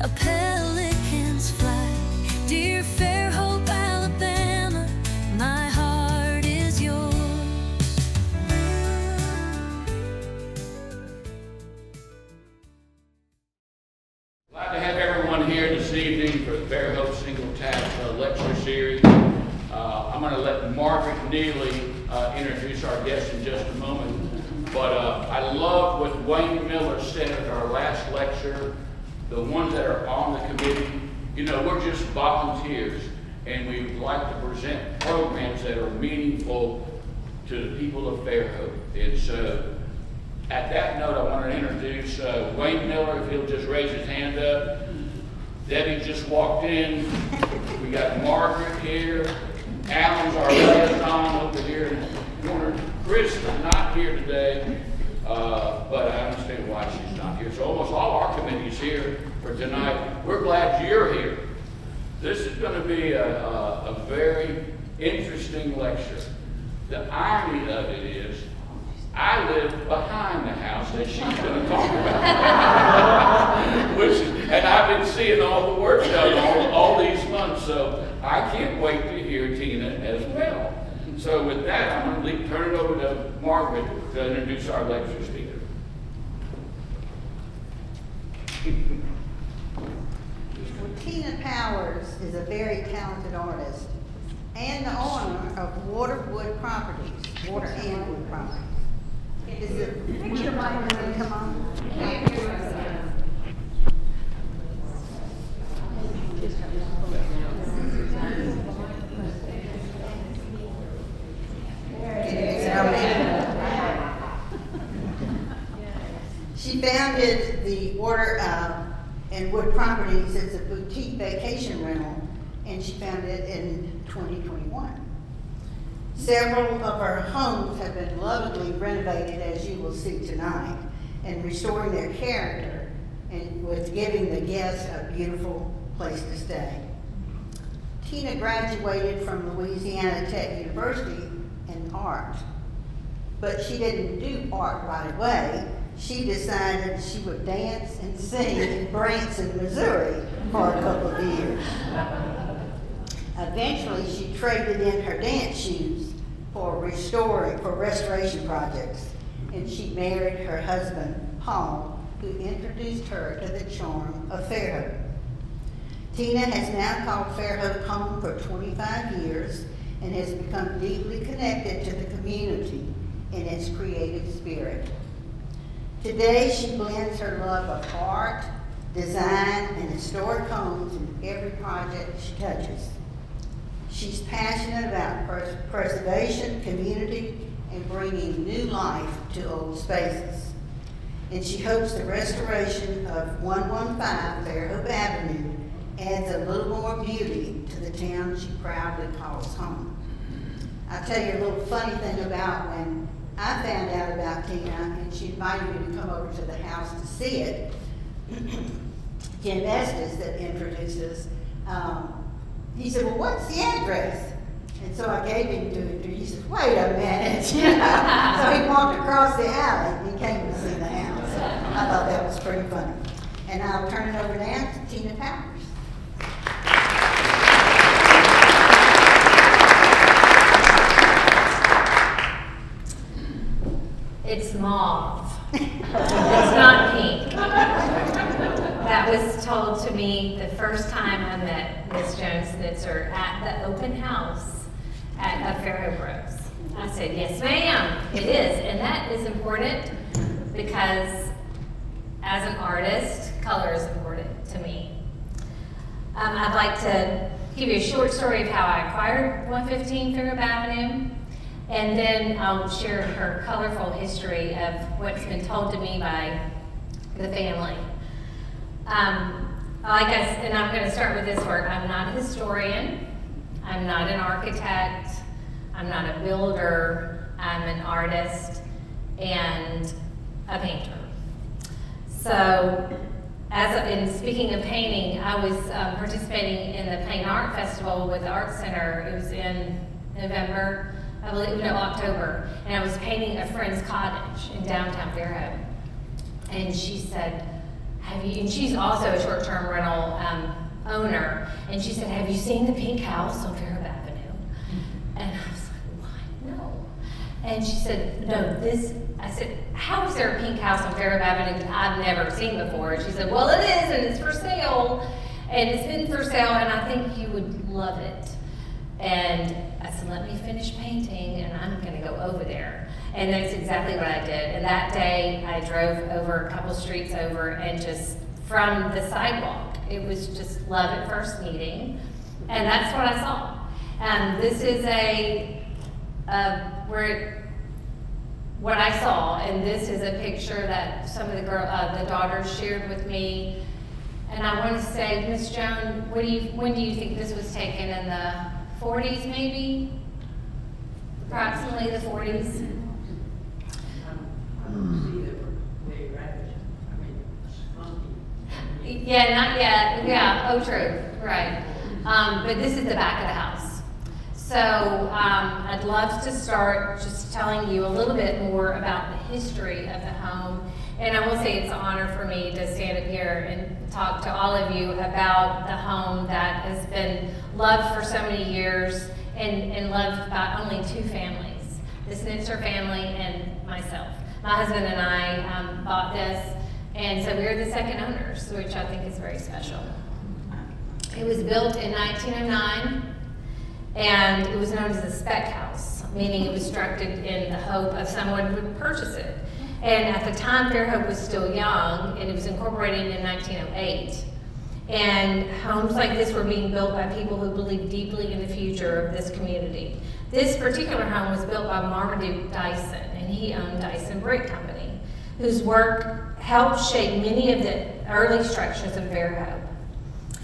a pelican's flight. Dear Fairhope, Alabama, my heart is yours. Glad to have everyone here this evening for the Fairhope Single Tax Lecture Series. I'm going to let Margaret Neely introduce our guest in just a moment. But I love what Wayne Miller said at our last lecture. The ones that are on the committee, you know, we're just volunteers, and we would like to present programs that are meaningful to the people of Fairhope. And so, at that note, I want to introduce Wayne Miller, if he'll just raise his hand up. Debbie just walked in. We got Margaret here. Alan's our liaison over here in the corner. Chris is not here today, but I understand why she's not here. So almost all our committee's here for tonight. We're glad you're here. This is going to be a very interesting lecture. The irony of it is, I live behind the house that she's going to talk about. And I've been seeing all the work done all these months, so I can't wait to hear Tina as well. So with that, I'm going to turn it over to Margaret to introduce our lecture speaker. Well, Tina Powers is a very talented artist and the owner of Water and Wood Properties. Is it picture mic going to come on? She founded the Water and Wood Properties as a boutique vacation rental, and she founded it in 2021. Several of her homes have been lovingly renovated, as you will see tonight, and restoring their character and with giving the guests a beautiful place to stay. Tina graduated from Louisiana Tech University in art, but she didn't do art right away. She decided she would dance and sing in Branson, Missouri for a couple of years. Eventually, she traded in her dance shoes for restoration projects, and she married her husband, Paul, who introduced her to the charm of Fairhope. Tina has now called Fairhope home for 25 years and has become deeply connected to the community in its creative spirit. Today, she blends her love of art, design, and historic homes in every project she touches. She's passionate about preservation, community, and bringing new life to old spaces. And she hopes the restoration of 115 Fairhope Avenue adds a little more beauty to the town she proudly calls home. I'll tell you a little funny thing about when I found out about Tina, and she invited me to come over to the house to see it. Jim Estes, that introduced us, he said, well, what's the address? And so I gave him to it. He said, wait a minute. So he walked across the alley and he came to see the house. So I thought that was pretty funny. And I'll turn it over now to Tina Powers. It's mauve. It's not pink. That was told to me the first time I met Miss Joan Schnitzer at the open house at Fairhope Rose. I said, yes ma'am, it is. And that is important because as an artist, color is important to me. I'd like to give you a short story of how I acquired 115 Fairhope Avenue. And then I'll share her colorful history of what's been told to me by the family. And I'm going to start with this work. I'm not a historian. I'm not an architect. I'm not a builder. I'm an artist and a painter. So, in speaking of painting, I was participating in the Plain Art Festival with the Art Center. It was in November. I believe, no, October, and I was painting a friend's cottage in downtown Fairhope. And she said, and she's also a short-term rental owner, and she said, have you seen the pink house on Fairhope Avenue? And I was like, what? No. And she said, no, I said, how is there a pink house on Fairhope Avenue that I've never seen before? And she said, well, it is, and it's for sale. And it's been for sale, and I think you would love it. And I said, let me finish painting, and I'm gonna go over there. And that's exactly what I did. And that day, I drove over a couple streets over, and just from the sidewalk, it was just love at first meeting. And that's what I saw. This is what I saw, and this is a picture that some of the daughters shared with me. And I want to say, Miss Joan, when do you think this was taken? In the 40s, maybe? Approximately the 40s? Yeah, not yet. Yeah, oh, true, right. But this is the back of the house. So I'd love to start just telling you a little bit more about the history of the home. And I will say it's an honor for me to stand up here and talk to all of you about the home that has been loved for so many years and loved by only two families, the Schnitzer family and myself. My husband and I bought this, and so we're the second owners, which I think is very special. It was built in 1909, and it was known as a spec house, meaning it was constructed in the hope of someone would purchase it. And at the time, Fairhope was still young, and it was incorporated in 1908. And homes like this were being built by people who believed deeply in the future of this community. This particular home was built by Marmaduke Dyson, and he owned Dyson Brick Company, whose work helped shape many of the early structures of Fairhope.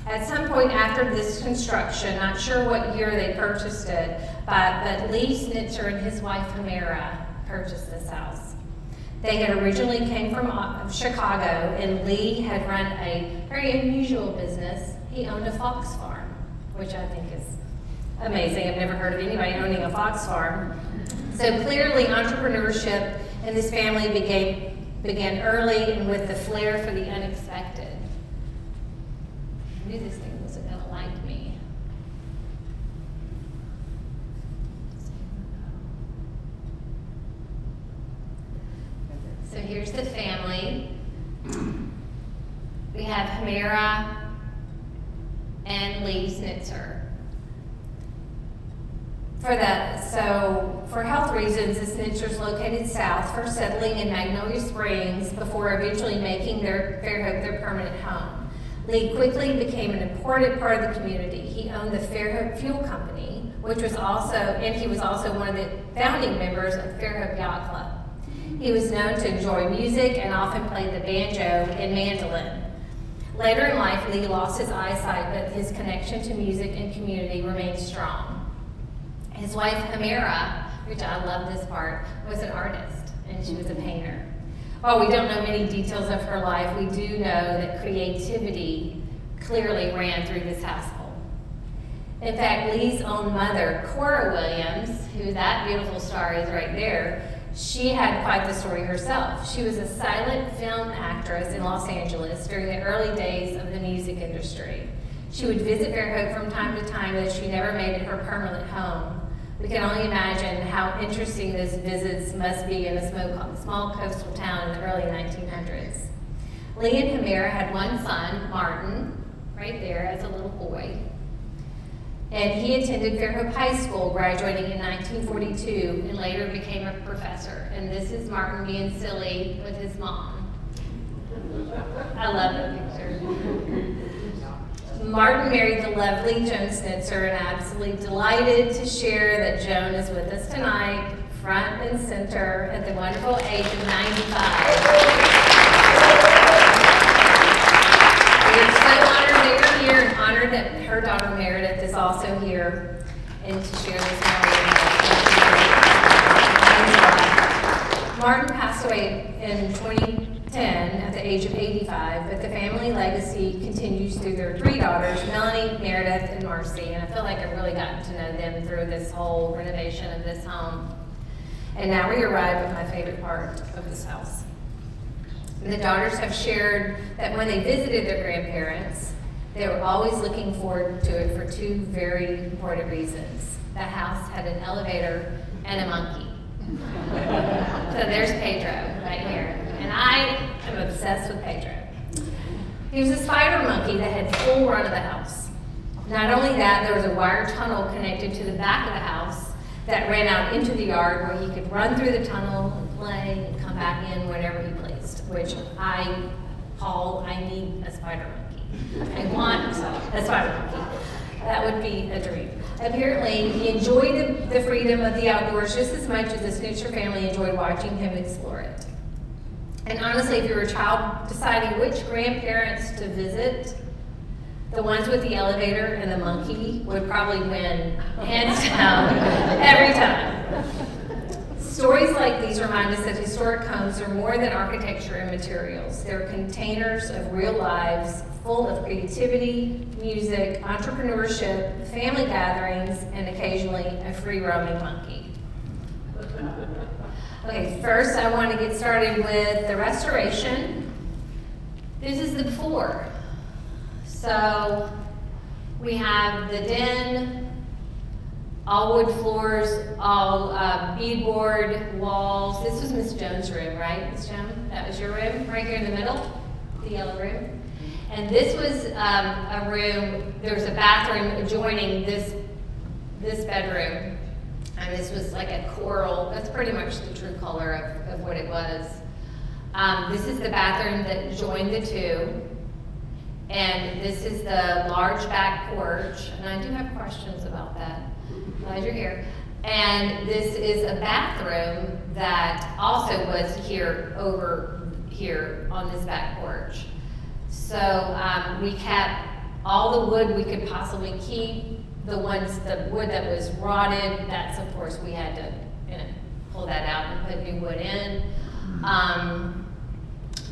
At some point after this construction, not sure what year they purchased it, but Lee Schnitzer and his wife Homera purchased this house. They had originally came from Chicago, and Lee had run a very unusual business. He owned a fox farm, which I think is amazing. I've never heard of anybody owning a fox farm. So clearly entrepreneurship in this family began early and with the flair for the unexpected. I knew this thing wasn't gonna like me. So here's the family. We have Homera and Lee Schnitzer. For health reasons, the Schnitzers located south, first settling in Magnolia Springs before eventually making Fairhope their permanent home. Lee quickly became an important part of the community. He owned the Fairhope Fuel Company, and he was also one of the founding members of Fairhope Yacht Club. He was known to enjoy music and often played the banjo and mandolin. Later in life, Lee lost his eyesight, but his connection to music and community remained strong. His wife, Homera, which I love this part, was an artist, and she was a painter. While we don't know many details of her life, we do know that creativity clearly ran through this household. In fact, Lee's own mother, Cora Williams, who that beautiful star is right there, she had quite the story herself. She was a silent film actress in Los Angeles during the early days of the music industry. She would visit Fairhope from time to time, though she never made it her permanent home. We can only imagine how interesting those visits must be in a small coastal town in the early 1900s. Lee and Homera had one son, Martin, right there as a little boy. And he attended Fairhope High School, graduating in 1942, and later became a professor. And this is Martin being silly with his mom. I love that picture. Martin married the lovely Joan Schnitzer, and absolutely delighted to share that Joan is with us tonight, front and center, at the wonderful age of 95. We are so honored they are here, and honored that her daughter Meredith is also here, and to share this memory. Martin passed away in 2010 at the age of 85, but the family legacy continues through their three daughters, Melanie, Meredith, and Marcy, and I feel like I've really gotten to know them through this whole renovation of this home. And now we arrive at my favorite part of this house. The daughters have shared that when they visited their grandparents, they were always looking forward to it for two very important reasons. The house had an elevator and a monkey. So there's Pedro right here. And I am obsessed with Pedro. He was a spider monkey that had full run of the house. Not only that, there was a wire tunnel connected to the back of the house that ran out into the yard where he could run through the tunnel and play and come back in whenever he pleased, which Paul, I need a spider monkey. I want a spider monkey. That would be a dream. Apparently, he enjoyed the freedom of the outdoors just as much as the Schnitzer family enjoyed watching him explore it. And honestly, if you were a child deciding which grandparents to visit, the ones with the elevator and the monkey would probably win, hands down, every time. Stories like these remind us that historic homes are more than architecture and materials. They're containers of real lives full of creativity, music, entrepreneurship, family gatherings, and occasionally a free-roaming monkey. Okay, first I want to get started with the restoration. This is the before. So we have the den, all wood floors, all beadboard walls. This was Miss Jones' room, right, Miss Joan? That was your room, right here in the middle, the yellow room. And this was a room, there was a bathroom adjoining this bedroom. And this was like a coral, that's pretty much the true color of what it was. This is the bathroom that joined the two. And this is the large back porch, and I do have questions about that. Glad you're here. And this is a bathroom that also was here, over here on this back porch. So we kept all the wood we could possibly keep. The wood that was rotted, that's of course we had to, pull that out and put new wood in.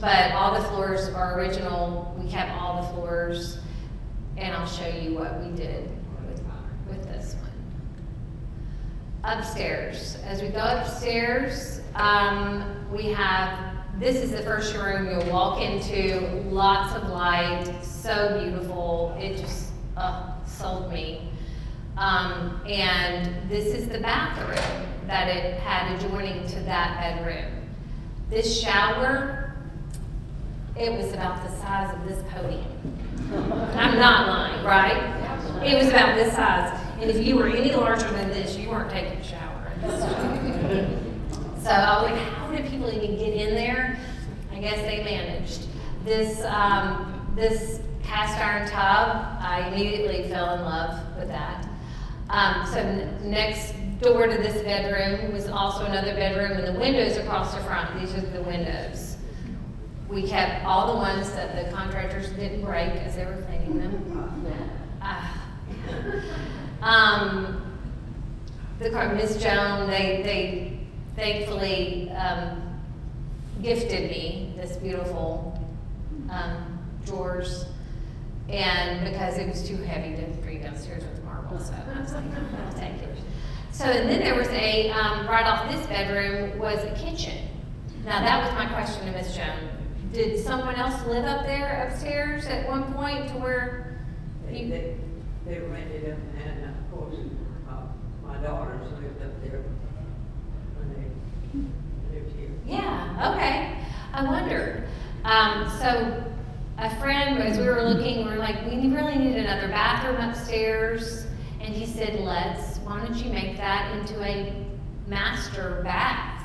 But all the floors are original. We kept all the floors, and I'll show you what we did with this one. Upstairs. As we go upstairs, we have, this is the first room you'll walk into, lots of light, so beautiful. It just sold me. And this is the bathroom that it had adjoining to that bedroom. This shower, it was about the size of this podium. I'm not lying, right? It was about this size. And if you were any larger than this, you weren't taking a shower. So I was like, how did people even get in there? I guess they managed. This cast iron tub, I immediately fell in love with that. So next door to this bedroom was also another bedroom, and the windows across the front, these are the windows. We kept all the ones that the contractors didn't break as they were cleaning them. Miss Joan, they thankfully gifted me this beautiful drawers, and because it was too heavy to bring downstairs with marble, so I was like, I'll take it. So and then there was a, right off this bedroom was a kitchen. Now that was my question to Miss Joan. Did someone else live up there upstairs at one point to where they rented them, and of course my daughters lived up there when they lived here. Yeah, okay. I wondered. So a friend, as we were looking, we were like, we really need another bathroom upstairs. And he said, why don't you make that into a master bath?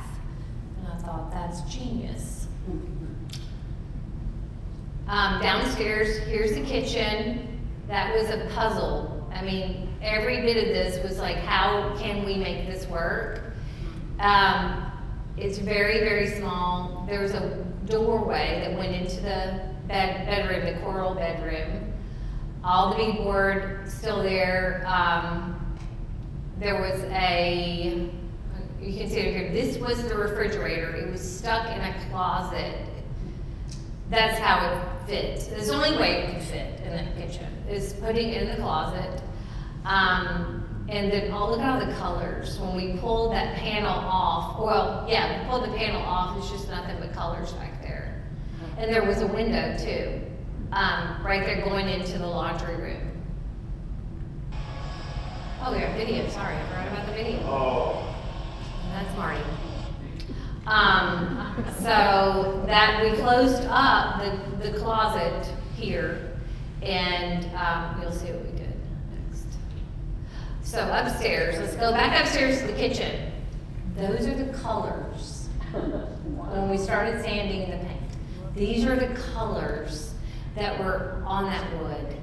And I thought, that's genius. Downstairs, here's the kitchen. That was a puzzle. I mean, every bit of this was like, how can we make this work? It's very, very small. There was a doorway that went into the bedroom, the coral bedroom. All the beadboard still there. There was you can see it here. This was the refrigerator. It was stuck in a closet. That's how it fit. It's the only way it could fit in the kitchen, is putting it in the closet. And then, look at all the colors. When we pulled that panel off, we pulled the panel off, it's just nothing but colors back there. And there was a window too, right there going into the laundry room. Oh, we have video, sorry, I forgot about the video. Oh. That's Marty. So that we closed up the closet here, and you'll see what we did next. So upstairs, let's go back upstairs to the kitchen. Those are the colors when we started sanding the paint. These are the colors that were on that wood.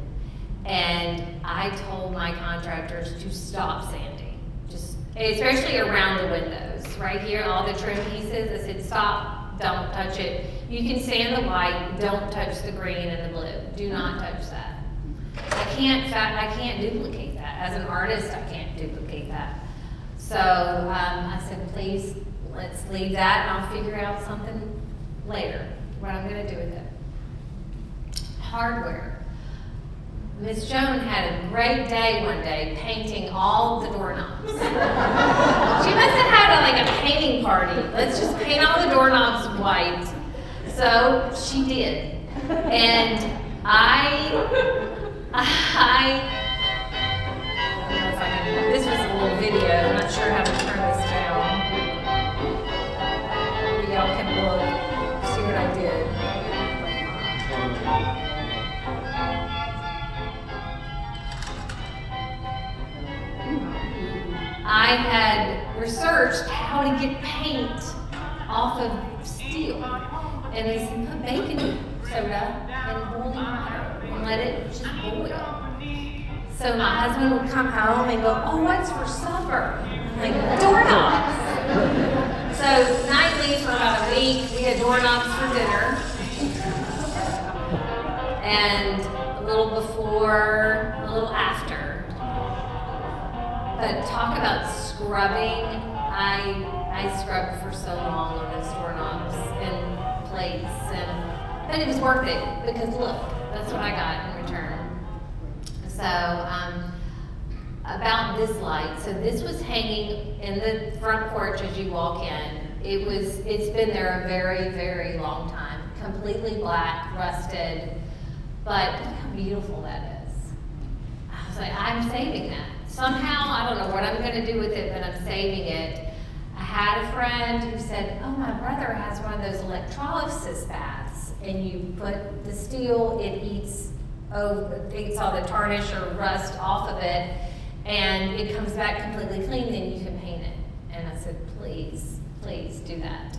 And I told my contractors to stop sanding, just especially around the windows. Right here, all the trim pieces, I said, stop, don't touch it. You can sand the white, don't touch the green and the blue. Do not touch that. I can't duplicate that. As an artist, I can't duplicate that. So I said, please, let's leave that and I'll figure out something later, what I'm gonna do with it. Hardware. Miss Joan had a great day one day painting all the doorknobs. She must have had like a painting party. Let's just paint all the doorknobs white. So she did. And I don't know if I can, this was a little video. I'm not sure how to turn this down. Maybe y'all can look, see what I did. I had researched how to get paint off of steel. And they said, put baking soda in boiling water and let it just boil. So my husband would come home and go, oh, what's for supper? I'm like, doorknobs. So nightly for about a week, we had doorknobs for dinner. And a little before, a little after. But talk about scrubbing. I scrubbed for so long on those doorknobs and plates, but it was worth it because look, that's what I got in return. So about this light, so this was hanging in the front porch as you walk in. It's been there a very, very long time, completely black, rusted, but look how beautiful that is. I was like, I'm saving that. Somehow, I don't know what I'm going to do with it, but I'm saving it. I had a friend who said, oh, my brother has one of those electrolysis baths, and you put the steel, it eats all the tarnish or rust off of it, and it comes back completely clean, then you can paint it. And I said, please, please do that.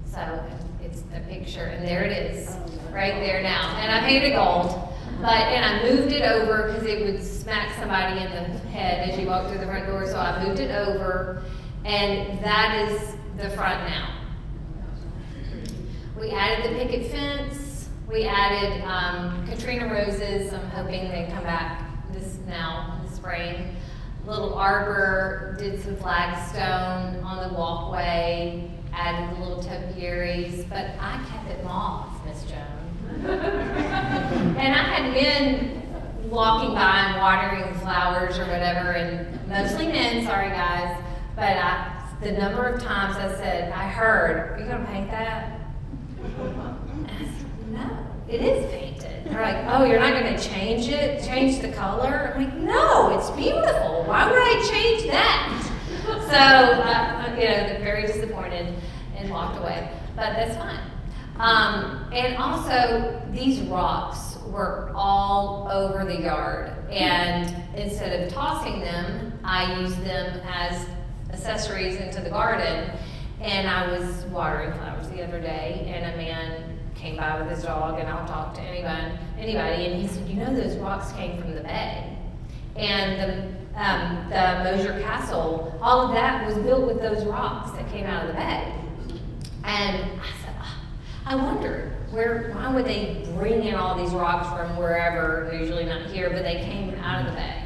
So it's the picture, and there it is, right there now. And I painted it gold. And I moved it over because it would smack somebody in the head as you walk through the front door. So I moved it over, and that is the front now. We added the picket fence. We added Katrina roses. I'm hoping they come back this spring. Little arbor, did some flagstone on the walkway, added the little topiaries, but I kept it mauve, Miss Joan. And I had men walking by and watering flowers or whatever, and mostly men, sorry guys, but the number of times I said, I heard, are you gonna paint that? And I said, no, it is painted. They're like, oh, you're not gonna change it, change the color? I'm like, no, it's beautiful. Why would I change that? So, they're very disappointed and walked away, but that's fine. And also, these rocks were all over the yard. And instead of tossing them, I used them as accessories into the garden. And I was watering flowers the other day, and a man came by with his dog, and I'll talk to anybody, and he said, you know, those rocks came from the bay. And the Mosier Castle, all of that was built with those rocks that came out of the bay. And I said, I wonder, why would they bring in all these rocks from wherever, they're usually not here, but they came out of the bay.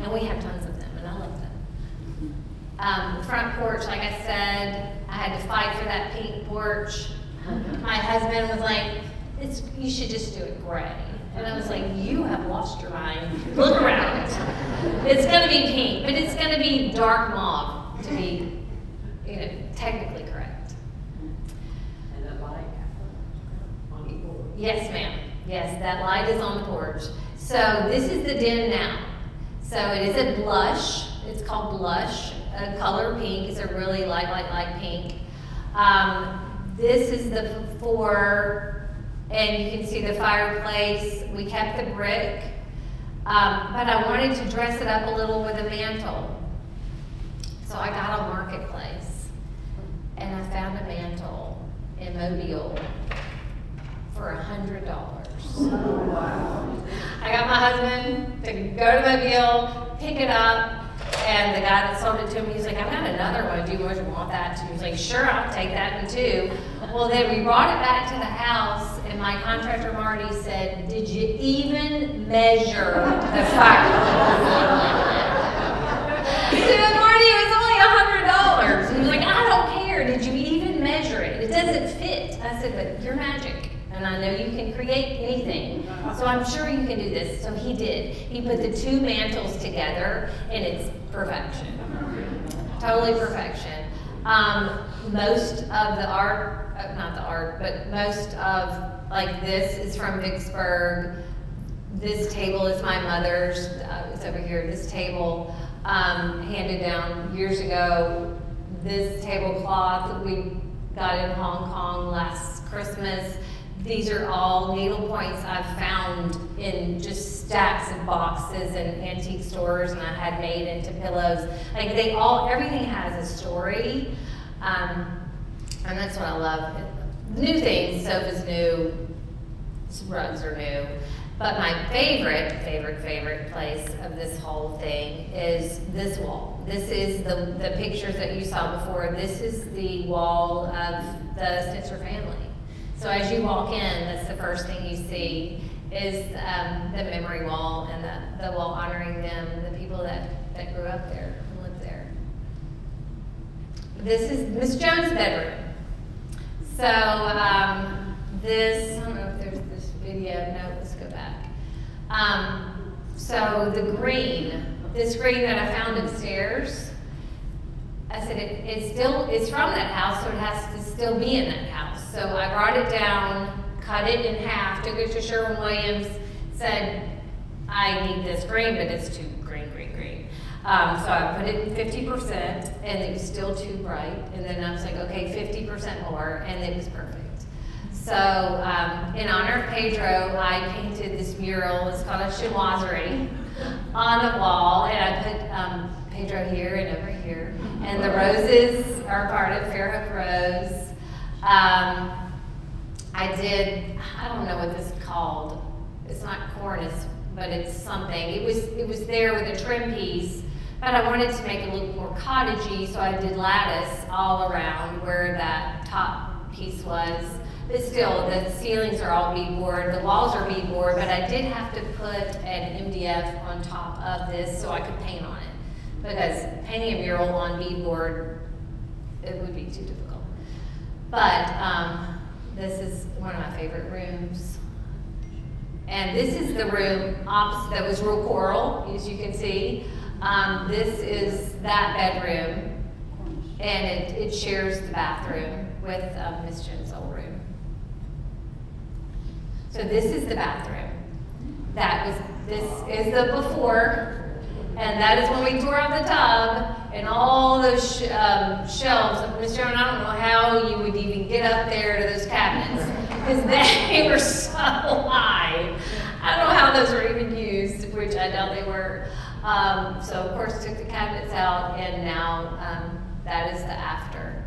And we have tons of them, and I love them. The front porch, like I said, I had to fight for that pink porch. My husband was like, you should just do it gray. And I was like, you have lost your mind. Look around. It's gonna be pink, but it's gonna be dark mauve to be, technically correct. And the light storage. So this is the den now. So it is a blush. It's called blush, a color pink. It's a really light pink. This is the before, and you can see the fireplace. We kept the brick, but I wanted to dress it up a little with a mantle. So I got a Marketplace, and I found a mantle in Mobile for $100. I got my husband to go to Mobile, pick it up, and the guy that sold it to me, he's like, I've got another one. Do you want that too? He was like, sure, I'll take that one too. Well, then we brought it back to the house, and my contractor Marty said, did you even measure the fireplace? He said, Marty, it was only $100. He was like, I don't care. Did you even measure it? It doesn't fit. I said, but you're magic, and I know you can create anything. So I'm sure you can do this. So he did. He put the two mantles together, and it's perfection. Totally perfection. Most of the art, not the art, but most of like this is from Vicksburg. This table is my mother's. It's over here. This table handed down years ago. This tablecloth that we got in Hong Kong last Christmas. These are all needle points I've found in just stacks of boxes and antique stores, and I had made into pillows. Like everything has a story, and that's what I love. New things, sofa's new, rugs are new, but my favorite place of this whole thing is this wall. This is the pictures that you saw before. This is the wall of the Schnitzer family. So as you walk in, that's the first thing you see is the memory wall and the wall honoring them, the people that grew up there and lived there. This is Miss Joan's bedroom. So this, I don't know if there's this video. No, let's go back. So this green that I found upstairs, I said it's from that house, so it has to still be in that house. So I brought it down, cut it in half, took it to Sherwin-Williams, said, I need this green, but it's too green. So I put it 50%, and it was still too bright. And then I was like, okay, 50% more, and it was perfect. So in honor of Pedro, I painted this mural. It's called a chinoiserie on the wall, and I put Pedro here and over here. And the roses are part of Fairhope Rose. I don't know what this is called. It's not cornice, but it's something. It was there with a trim piece, but I wanted to make it look more cottagey, so I did lattice all around where that top piece was. But still, the ceilings are all beadboard, the walls are beadboard, but I did have to put an MDF on top of this so I could paint on it. Because painting a mural on beadboard, it would be too difficult. But this is one of my favorite rooms. And this is the room opposite that was real coral, as you can see. This is that bedroom, and it shares the bathroom with Miss Joan's old room. So this is the bathroom. This is the before. And that is when we tore out the tub and all those shelves. Miss Joan, I don't know how you would even get up there to those cabinets because they were so high. I don't know how those were even used, which I doubt they were. So of course took the cabinets out, and now that is the after.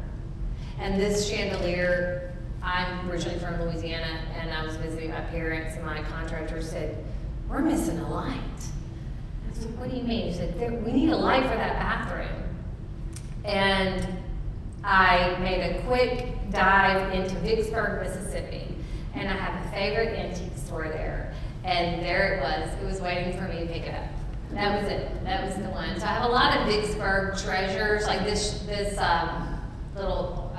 And this chandelier, I'm originally from Louisiana, and I was visiting my parents, and my contractor said, we're missing a light. I said, what do you mean? He said, we need a light for that bathroom. And I made a quick dive into Vicksburg, Mississippi, and I have a favorite antique store there. And there it was. It was waiting for me to pick it up. That was it. That was the one. So I have a lot of Vicksburg treasures, like this little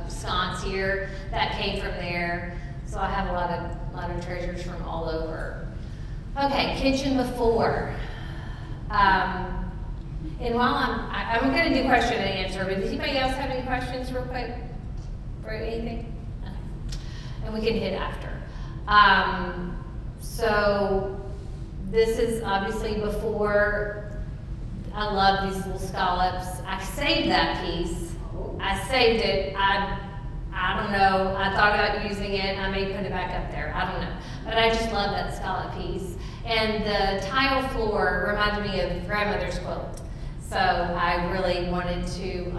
sconce here that came from there. So I have a lot of treasures from all over. Okay, kitchen before. And while I'm going to do question and answer, but does anybody else have any questions real quick for anything? Okay. And we can hit after. So this is obviously before. I love these little scallops. I saved that piece. I saved it. I don't know. I thought about using it. I may put it back up there. I don't know. But I just love that scallop piece. And the tile floor reminded me of grandmother's quilt. So I really wanted to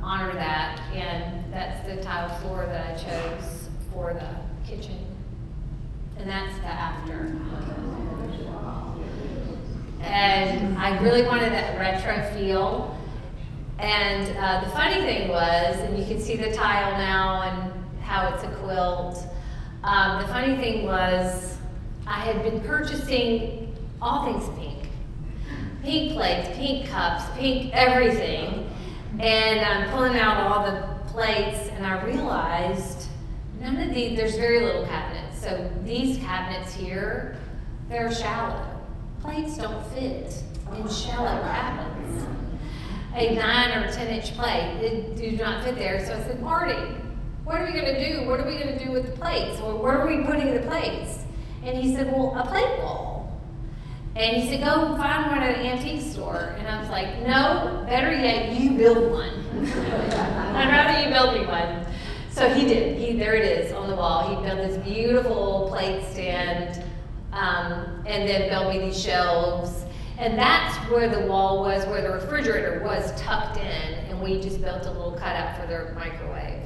honor that. And that's the tile floor that I chose for the kitchen. And that's the after. And I really wanted that retro feel. And the funny thing was, and you can see the tile now and how it's a quilt. The funny thing was, I had been purchasing all things pink. Pink plates, pink cups, pink everything. And I'm pulling out all the plates and I realized none of these, there's very little cabinets. So these cabinets here, they're shallow. Plates don't fit in shallow cabinets. A 9 or 10-inch plate, it do not fit there. So I said, Marty, what are we gonna do? What are we gonna do with the plates? Or where are we putting the plates? And he said, well, a plate wall. And he said, go find one at an antique store. And I was like, no, better yet, you build one. I'd rather you build me one. So he did, there it is on the wall. He built this beautiful plate stand, and then built me these shelves. And that's where the wall was, where the refrigerator was tucked in, and we just built a little cutout for their microwave.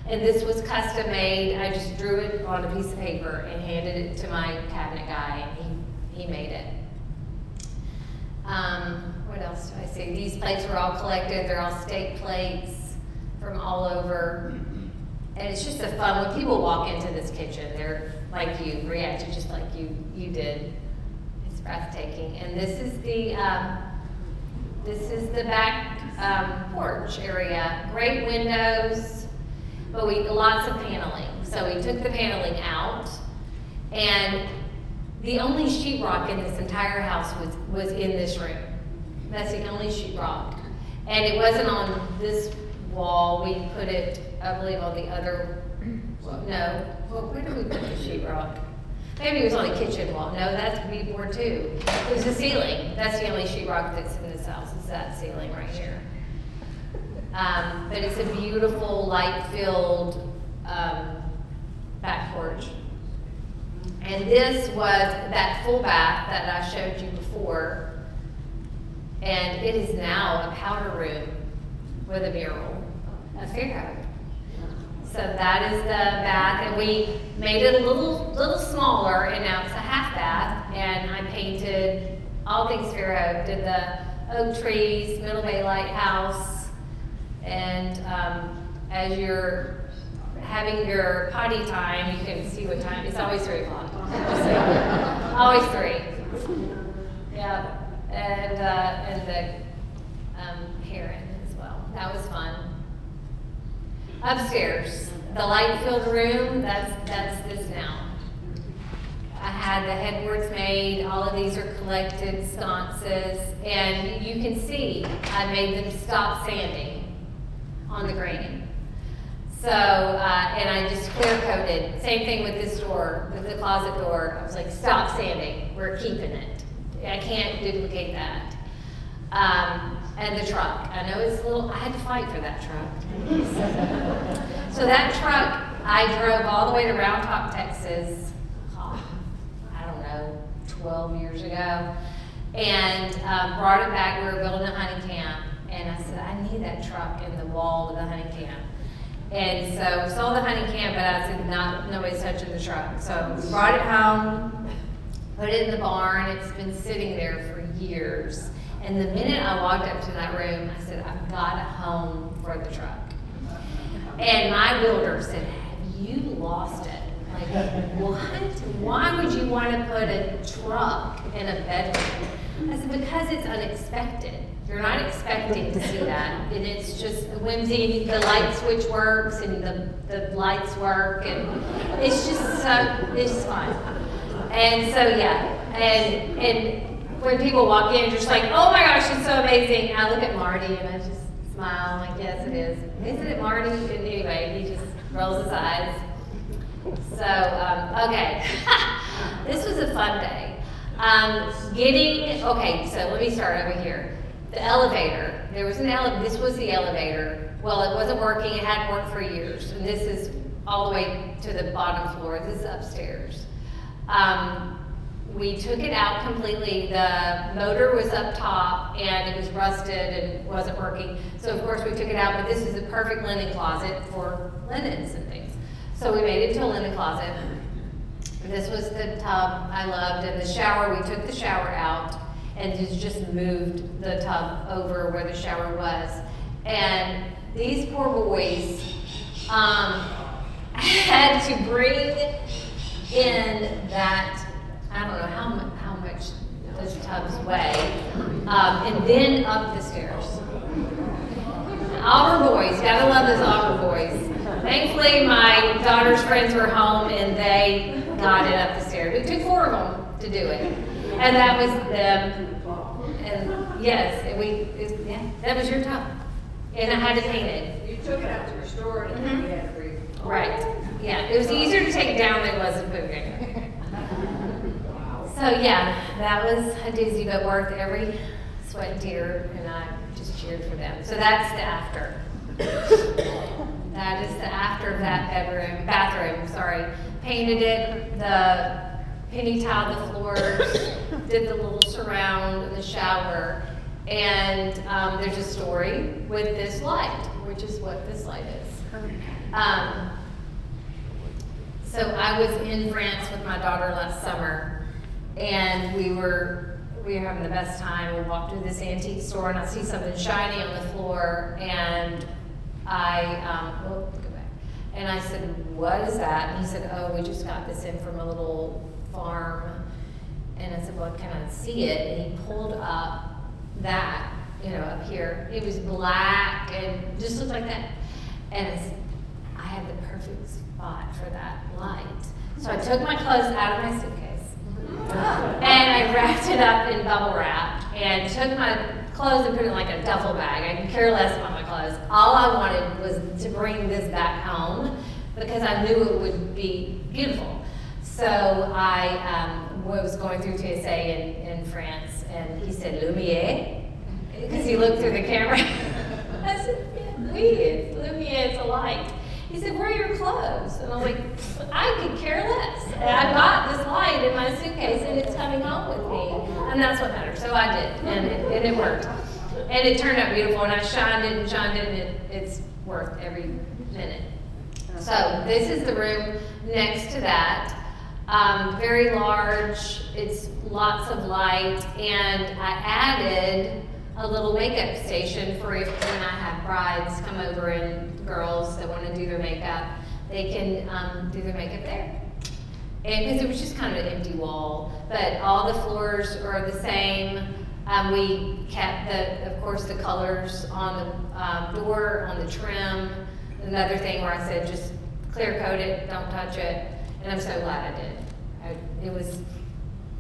And this was custom made. I just drew it on a piece of paper and handed it to my cabinet guy, and he made it. What else do I say? These plates were all collected. They're all steak plates from all over. And it's just a fun, when people walk into this kitchen, they're like you, reacted just like you did. It's breathtaking. And this is the back porch area. Great windows, but lots of paneling. So we took the paneling out, and the only sheetrock in this entire house was in this room. That's the only sheetrock. And it wasn't on this wall. We put it, I believe, on the other, no. Well, where did we put the sheetrock? Maybe it was on the kitchen wall. No, that's B-board too. It was the ceiling. That's the only sheetrock that's in this house, is that ceiling right here. But it's a beautiful, light-filled back porch. And this was that full bath that I showed you before. And it is now a powder room with a mural of Fairhope. So that is the bath, and we made it a little smaller, and now it's a half bath. And I painted all things Fairhope, did the oak trees, Middle Bay Lighthouse, and as you're having your potty time, you can see what time. It's always 3 o'clock. Always 3. Yeah, and the heron as well. That was fun. Upstairs, the light-filled room. That's this now. I had the headboards made. All of these are collected sconces, and you can see I made them stop sanding on the green. So, and I just clear coated. Same thing with this door, with the closet door. I was like, stop sanding. We're keeping it. I can't duplicate that. And the truck. I know it's a little, I had to fight for that truck. So that truck, I drove all the way to Round Top, Texas, I don't know, 12 years ago, and brought it back. We were building a honey camp, and I said, I need that truck in the wall of the honey camp. And so we sold the honey camp, but I said, nobody's touching the truck. So we brought it home, put it in the barn. It's been sitting there for years. And the minute I walked up to that room, I said, I've got a home for the truck. And my builder said, have you lost it? Like, what? Why would you want to put a truck in a bedroom? I said, because it's unexpected. You're not expecting to see that. And it's just whimsy. The light switch works and the lights work. And it's just it's fun. And so, yeah. And when people walk in, you're just like, oh my gosh, it's so amazing. And I look at Marty and I just smile. I'm like, yes, it is. Isn't it, Marty? And anyway, he just rolls his eyes. So, okay. This was a fun day. Okay, so let me start over here. The elevator, this was the elevator. Well, it wasn't working, it hadn't worked for years. And this is all the way to the bottom floor, this is upstairs. We took it out completely. The motor was up top and it was rusted and wasn't working. So of course we took it out, but this is the perfect linen closet for linens and things. So we made it to a linen closet. This was the tub I loved, and the shower, we took the shower out and just moved the tub over where the shower was. And these poor boys had to bring in that, I don't know how much those tubs weigh, and then up the stairs. Auburn boys, gotta love those Auburn boys. Thankfully, my daughter's friends were home and they got it up the stairs. It took 4 of them to do it, and that was them. And yes, that was your tub, and I had to paint it. You took it out to restore it and then you had to read. Right. Yeah, it was easier to take down than it was to put it in. So yeah, that was a doozy, but worth every sweat and tear, and I just cheered for them. So that's the after. That is the after of that bathroom, sorry. Painted it, the penny tiled the floors, did the little surround in the shower, and there's a story with this light, which is what this light is. So I was in France with my daughter last summer, and we were having the best time. We walked through this antique store, and I see something shiny on the floor, and go back. And I said, "What is that?" And he said, "Oh, we just got this in from a little farm." And I said, "Well, can I see it?" And he pulled up that, up here. It was black and just looked like that. And I had the perfect spot for that light. So I took my clothes out of my suitcase and I wrapped it up in bubble wrap and took my clothes and put it in like a duffel bag. I could care less about my clothes. All I wanted was to bring this back home because I knew it would be beautiful. So I was going through TSA in France, and he said, "Lumiere," because he looked through the camera. I said, "Yeah, oui, it's Lumiere, it's a light." He said, "Where are your clothes?" And I was like, "I could care less. And I got this light in my suitcase, and it's coming home with me." And that's what matters. So I did, and it worked. And it turned out beautiful, and I shined it, and it's worth every minute. So this is the room next to that. Very large, it's lots of light, and I added a little makeup station for when I have brides come over and girls that want to do their makeup, they can do their makeup there. And because it was just kind of an empty wall, but all the floors are the same. We kept of course, the colors on the door, on the trim. Another thing where I said just clear coat it, don't touch it, and I'm so glad I did.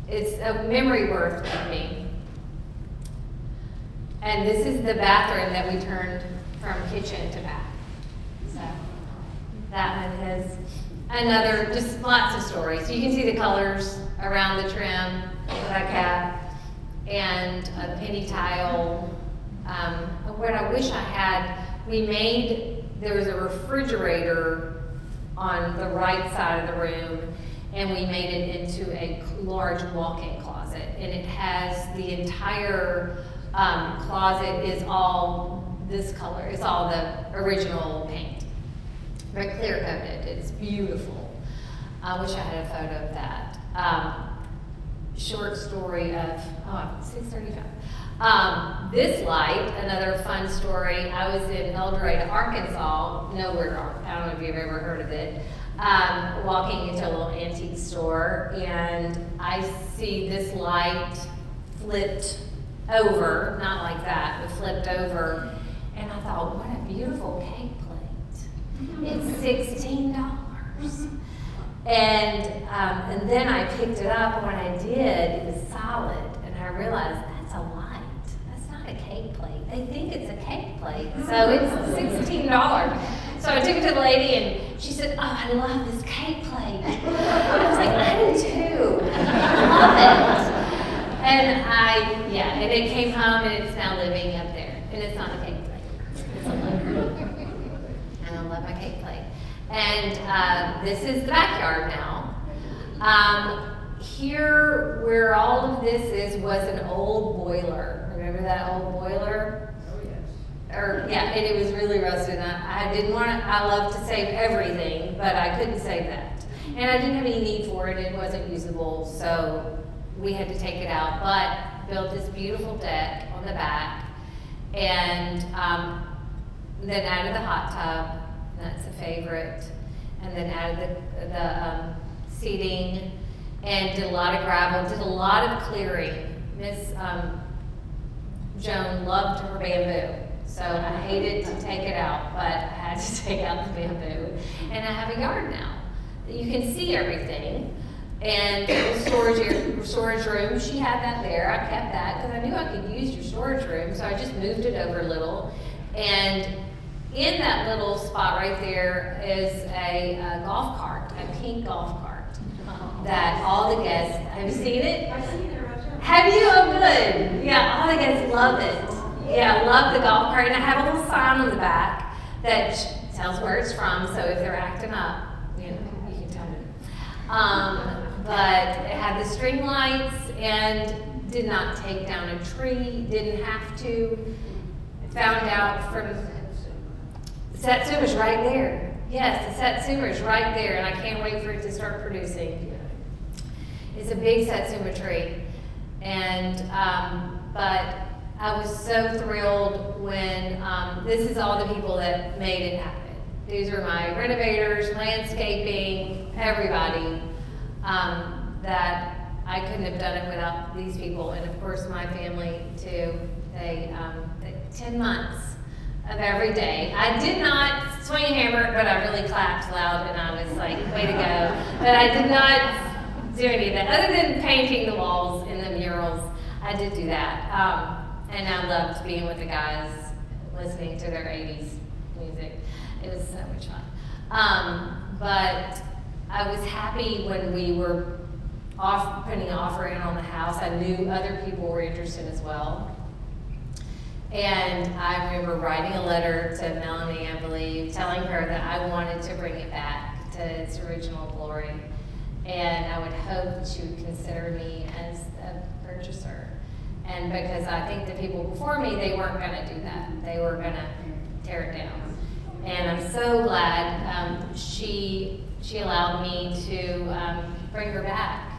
It's a memory worth to me. And this is the bathroom that we turned from kitchen to bath. So that one has just lots of stories. You can see the colors around the trim that I kept, and a penny tile. What I wish I had, there was a refrigerator on the right side of the room, and we made it into a large walk-in closet. And it has the entire closet is all this color. It's all the original paint. Very clear coated. It's beautiful. I wish I had a photo of that. Short story of 6:35. This light, another fun story. I was in El Dorado, Arkansas. I don't know if you've ever heard of it. Walking into a little antique store, and I see this light flipped over, not like that, but flipped over, and I thought, what a beautiful cake plate. It's $16. And then I picked it up, and when I did, it was solid, and I realized that's a light. That's not a cake plate. They think it's a cake plate, so it's $16. So I took it to the lady, and she said, "Oh, I love this cake plate." I was like, "I do too. I love it." Yeah, and it came home and it's now living up there. And it's not a cake plate. It's a living. And I love my cake plate. And this is the backyard now. Here, where all of this is, was an old boiler. Remember that old boiler? Oh, yes. Yeah, and it was really rusted. And I didn't want to, I love to save everything, but I couldn't save that. And I didn't have any need for it. It wasn't usable, so we had to take it out. But built this beautiful deck on the back, and then added the hot tub. That's a favorite. And then added the seating, and did a lot of gravel, did a lot of clearing. Miss Joan loved her bamboo, so I hated to take it out, but I had to take out the bamboo. And I have a yard now. You can see everything. And the storage room, she had that there. I kept that because I knew I could use your storage room, so I just moved it over a little. And in that little spot right there is a golf cart, a pink golf cart, that all the guests, have you seen it? I've seen it right there. Have you? Oh, good. Yeah, all the guests love it. Yeah, love the golf cart. And I have a little sign on the back that tells where it's from, so if they're acting up, you know, you can tell them. But it had the string lights and did not take down a tree, didn't have to. Found out from Satsuma's right there. Yes, the Satsuma's right there, and I can't wait for it to start producing. It's a big Satsuma tree, and but I was so thrilled when this is all the people that made it happen. These are my renovators, landscaping, everybody. That I couldn't have done it without these people, and of course my family too. They 10 months of every day. I did not swing a hammer, but I really clapped loud, and I was like, way to go. But I did not do any of that, other than painting the walls and the murals. I did do that, and I loved being with the guys, listening to their 80s music. It was so much fun. But I was happy when we were putting an offer in on the house. I knew other people were interested as well. And I remember writing a letter to Melanie, I believe, telling her that I wanted to bring it back to its original glory. And I would hope that she would consider me as a purchaser. And because I think the people before me, they weren't going to do that. They were going to tear it down. And I'm so glad she allowed me to bring her back.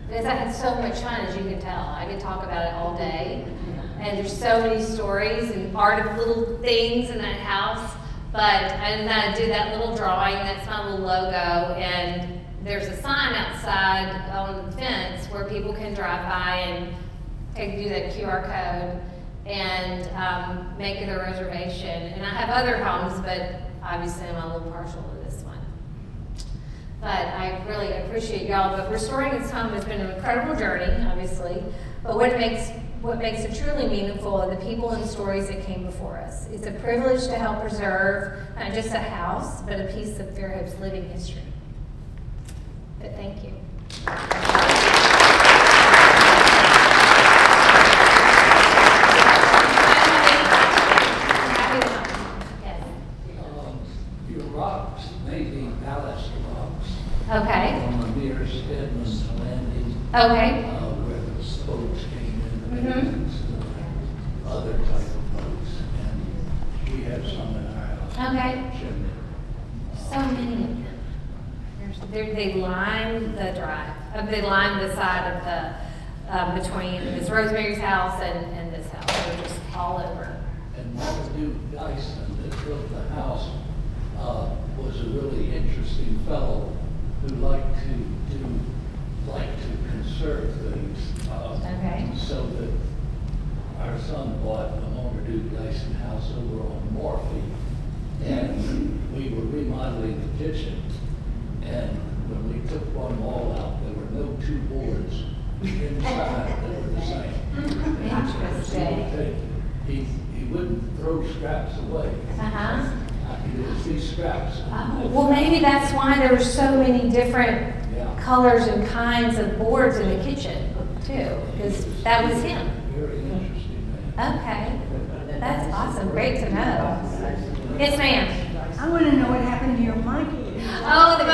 Because I had so much fun, as you can tell. I could talk about it all day. And there's so many stories and art of little things in that house. And I did that little drawing, that's my little logo. And there's a sign outside on the fence where people can drive by and do that QR code and make it a reservation. And I have other homes, but obviously I'm a little partial to this one. But I really appreciate y'all. But restoring this home has been an incredible journey, obviously. But what makes it truly meaningful are the people and stories that came before us. It's a privilege to help preserve not just a house, but a piece of Fairhope's living history. But thank you. Your rocks may be ballast rocks. Okay. On the near Stedman's Landing, Okay. where the spokes came in, Mhm. and other type of boats, and we have some in our house. Okay. Chimney. So many of them. They line the drive. They line the side of the between Miss Rosemary's house and this house. They're just all over. And Marmaduke Dyson, that built the house, was a really interesting fellow who liked to conserve things. Okay. So that our son bought a Marmaduke Dyson house over on Morphy, and we were remodeling the kitchen. And when we took one wall out, there were no two boards inside that were the same. Interesting. He wouldn't throw scraps away. Uh-huh. There was these scraps. Well, maybe that's why there were so many different Yeah. colors and kinds of boards in the kitchen. too, because that was him. Very interesting man. Okay, that's awesome, great to know. Yes, ma'am. I want to know what happened to your monkey. Oh, the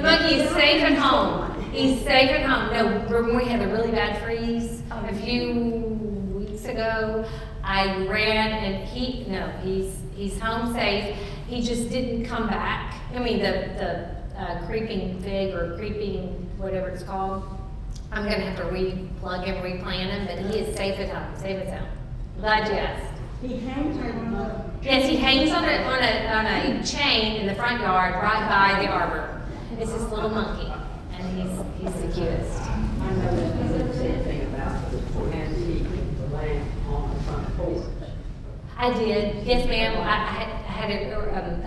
monkey is safe at home. He's safe at home. No, remember we had a really bad freeze a few weeks ago? I ran and he's home safe. He just didn't come back. I mean, the creeping fig or creeping, whatever it's called. I'm gonna have to replug him, replant him, but he is safe at home, safe at home. Glad you asked. He hangs on the... Yes, he hangs on a chain in the front yard right by the arbor. It's this little monkey, and he's the cutest. I know that you didn't say anything about the antique lamp on the front porch. I did, yes ma'am. I had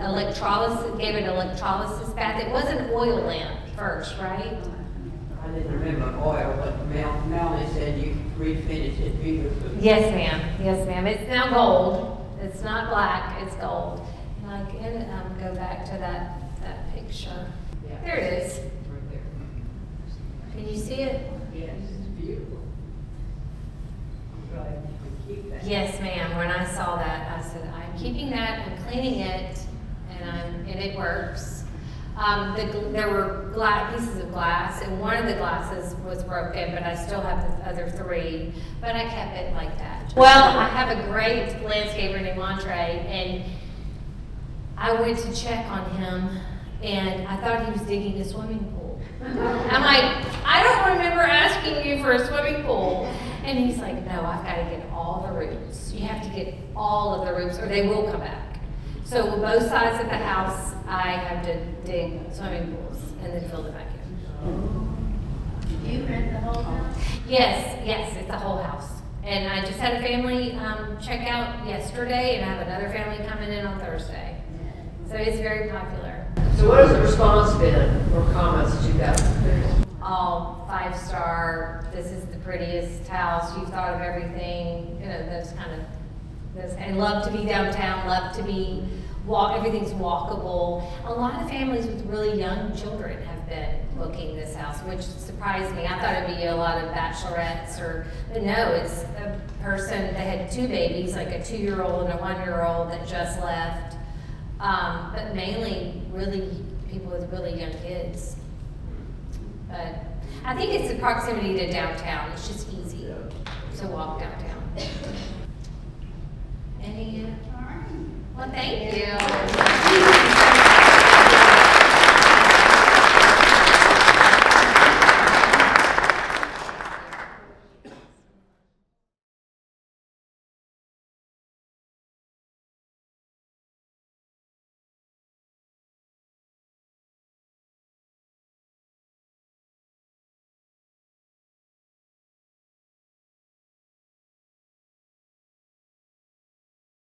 electrolysis, gave it an electrolysis bath. It was an oil lamp first, right? I didn't remember oil, but Melanie said you refinished it beautifully. Yes ma'am, yes ma'am. It's now gold. It's not black, it's gold. And I can go back to that picture. Yeah. There it is. Right there. Can you see it? Yes, it's beautiful. I'm glad you could keep that. Yes, ma'am. When I saw that, I said, I'm keeping that, I'm cleaning it, and it works. There were pieces of glass, and one of the glasses was broken, but I still have the other three, but I kept it like that. Well, I have a great landscaper named Montre, and I went to check on him, and I thought he was digging a swimming pool. I'm like, I don't remember asking you for a swimming pool. And he's like, no, I've got to get all the roots. You have to get all of the roots or they will come back. So both sides of the house, I have to dig swimming pools and then fill them back in. Do you rent the whole house? Yes, it's the whole house. And I just had a family check out yesterday and I have another family coming in on Thursday. So it's very popular. So what has the response been or comments that you've gotten? All 5-star, this is the prettiest house, you've thought of everything, those kind of, and love to be downtown, love to be, everything's walkable. A lot of families with really young children have been booking this house, which surprised me. I thought it'd be a lot of bachelorettes but no, it's a person, they had 2 babies, like a 2-year-old and a 1-year-old that just left. But mainly really people with really young kids. But I think it's the proximity to downtown. It's just easy to walk downtown. Any? Well, thank you.